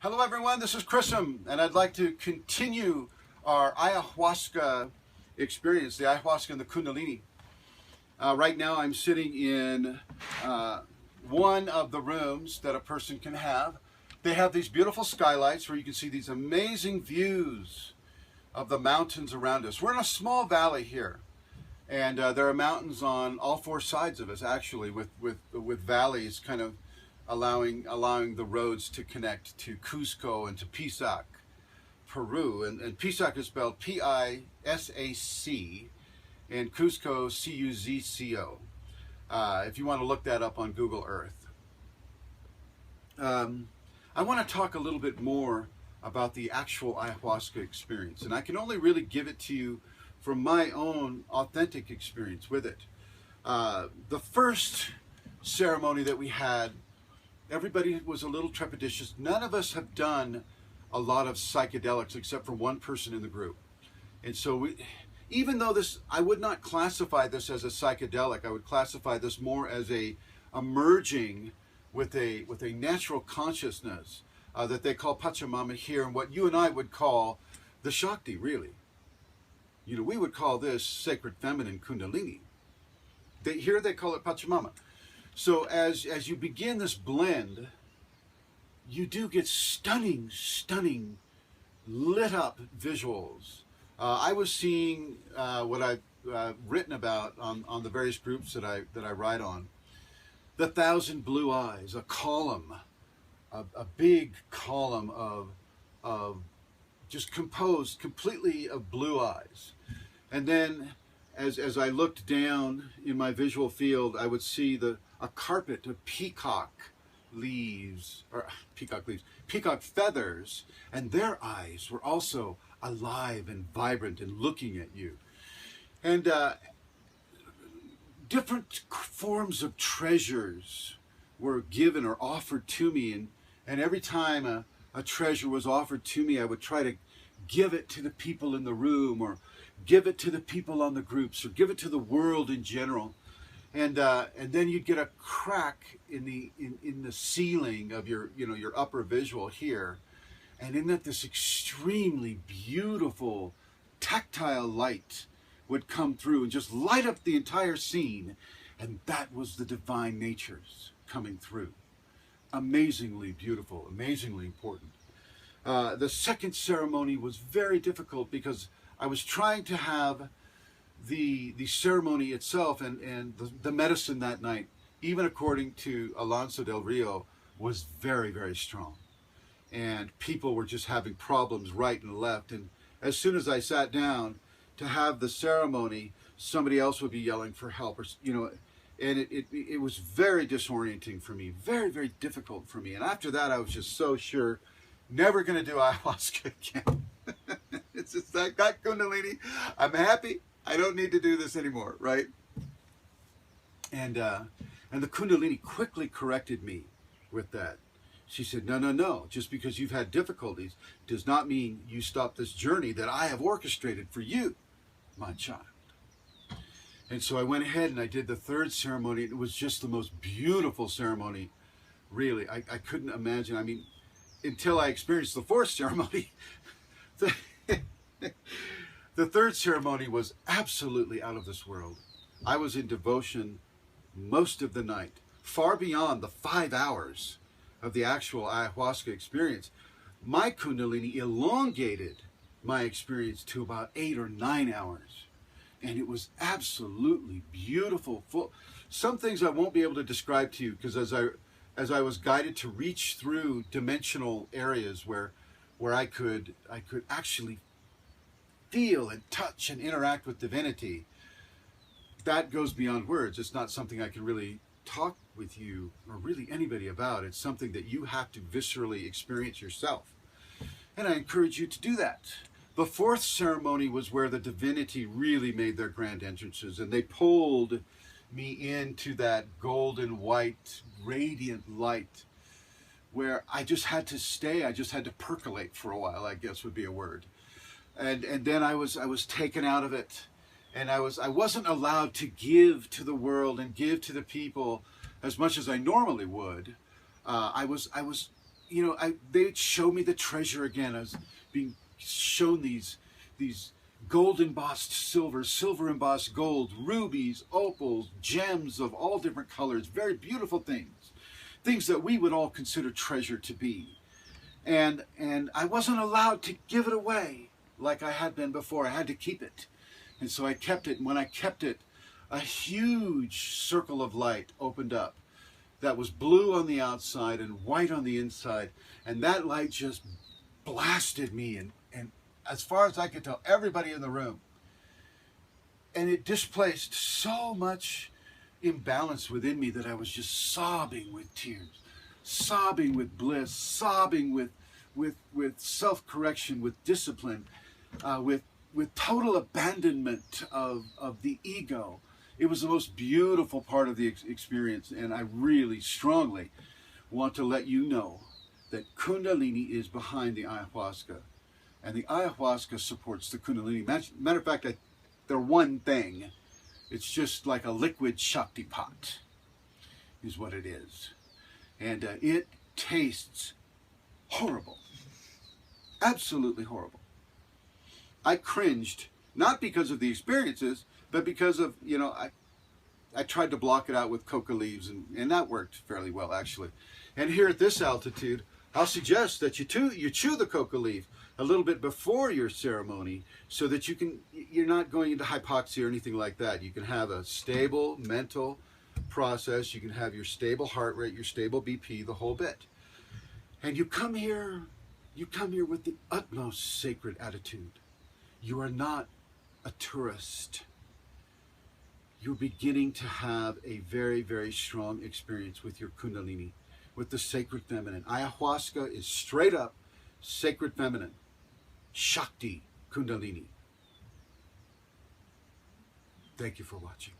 Hello everyone, this is Chrism, and I'd like to continue our Ayahuasca experience, the Ayahuasca and the Kundalini. Right now I'm sitting in one of the rooms that a person can have. They have these beautiful skylights where you can see these amazing views of the mountains around us. We're in a small valley here, and there are mountains on all four sides of us actually, with valleys kind of allowing the roads to connect to Cusco and to Pisac, Peru. And Pisac is spelled P-I-S-A-C, and Cusco, C-U-Z-C-O, if you want to look that up on Google Earth. I want to talk a little bit more about the actual ayahuasca experience, and I can only really give it to you from my own authentic experience with it. The first ceremony that we had, everybody was a little trepidatious. None of us have done a lot of psychedelics except for one person in the group. And so even though I would not classify this as a psychedelic, I would classify this more as a merging with a natural consciousness that they call Pachamama here, and what you and I would call the Shakti, really. You know, we would call this sacred feminine Kundalini. Here they call it Pachamama. So as you begin this blend, you do get stunning lit up visuals. I was seeing what I've written about on the various groups that I write on. The 1,000 blue eyes, a column, a big column of just composed completely of blue eyes. And then as I looked down in my visual field, I would see a carpet of peacock feathers, and their eyes were also alive and vibrant and looking at you. And different forms of treasures were given or offered to me, and every time a treasure was offered to me, I would try to give it to the people in the room, or give it to the people on the groups, or give it to the world in general. And then you'd get a crack in the ceiling of your upper visual here, and in that this extremely beautiful tactile light would come through and just light up the entire scene, and that was the divine natures coming through. Amazingly beautiful, amazingly important. The second ceremony was very difficult because I was trying to have the ceremony itself and the medicine that night, even according to Alonso del Rio, was very, very strong. And people were just having problems right and left. And as soon as I sat down to have the ceremony, somebody else would be yelling for help, or, and it was very disorienting for me, very, very difficult for me. And after that, I was just so sure, never going to do ayahuasca again. It's just, I got Kundalini. I'm happy. I don't need to do this anymore, right? And the Kundalini quickly corrected me with that. She said, no, just because you've had difficulties does not mean you stop this journey that I have orchestrated for you, my child. And so I went ahead and I did the third ceremony. It was just the most beautiful ceremony, really. I couldn't imagine, until I experienced the fourth ceremony. The third ceremony was absolutely out of this world. I was in devotion most of the night, far beyond the 5 hours of the actual ayahuasca experience. My Kundalini elongated my experience to about 8 or 9 hours. And it was absolutely beautiful. Some things I won't be able to describe to you, because as I was guided to reach through dimensional areas where I could actually feel and touch and interact with divinity, that goes beyond words. It's not something I can really talk with you or really anybody about. It's something that you have to viscerally experience yourself. And I encourage you to do that. The fourth ceremony was where the divinity really made their grand entrances, and they pulled me into that golden white, radiant light where I just had to stay. I just had to percolate for a while, I guess would be a word. And then I was taken out of it, and I wasn't allowed to give to the world and give to the people as much as I normally would. I was they'd show me the treasure again. I was being shown these gold embossed silver embossed gold, rubies, opals, gems of all different colors, very beautiful things that we would all consider treasure to be. And I wasn't allowed to give it away like I had been before. I had to keep it. And so I kept it. And when I kept it, a huge circle of light opened up that was blue on the outside and white on the inside. And that light just blasted me, and as far as I could tell, everybody in the room. And it displaced so much imbalance within me that I was just sobbing with tears, sobbing with bliss, sobbing with self-correction, with discipline, with total abandonment of the ego. It was the most beautiful part of the experience, and I really strongly want to let you know that Kundalini is behind the ayahuasca, and the ayahuasca supports the Kundalini. Matter of fact, they're one thing. It's just like a liquid Shakti pot, is what it is. And it tastes horrible. Absolutely horrible. I cringed, not because of the experiences, but because of, I tried to block it out with coca leaves, and that worked fairly well, actually. And here at this altitude, I'll suggest that you chew the coca leaf a little bit before your ceremony, so that you're not going into hypoxia or anything like that. You can have a stable mental process. You can have your stable heart rate, your stable BP, the whole bit. And you come here with the utmost sacred attitude. You are not a tourist. You're beginning to have a very, very strong experience with your Kundalini, with the sacred feminine. Ayahuasca is straight up sacred feminine. Shakti Kundalini. Thank you for watching.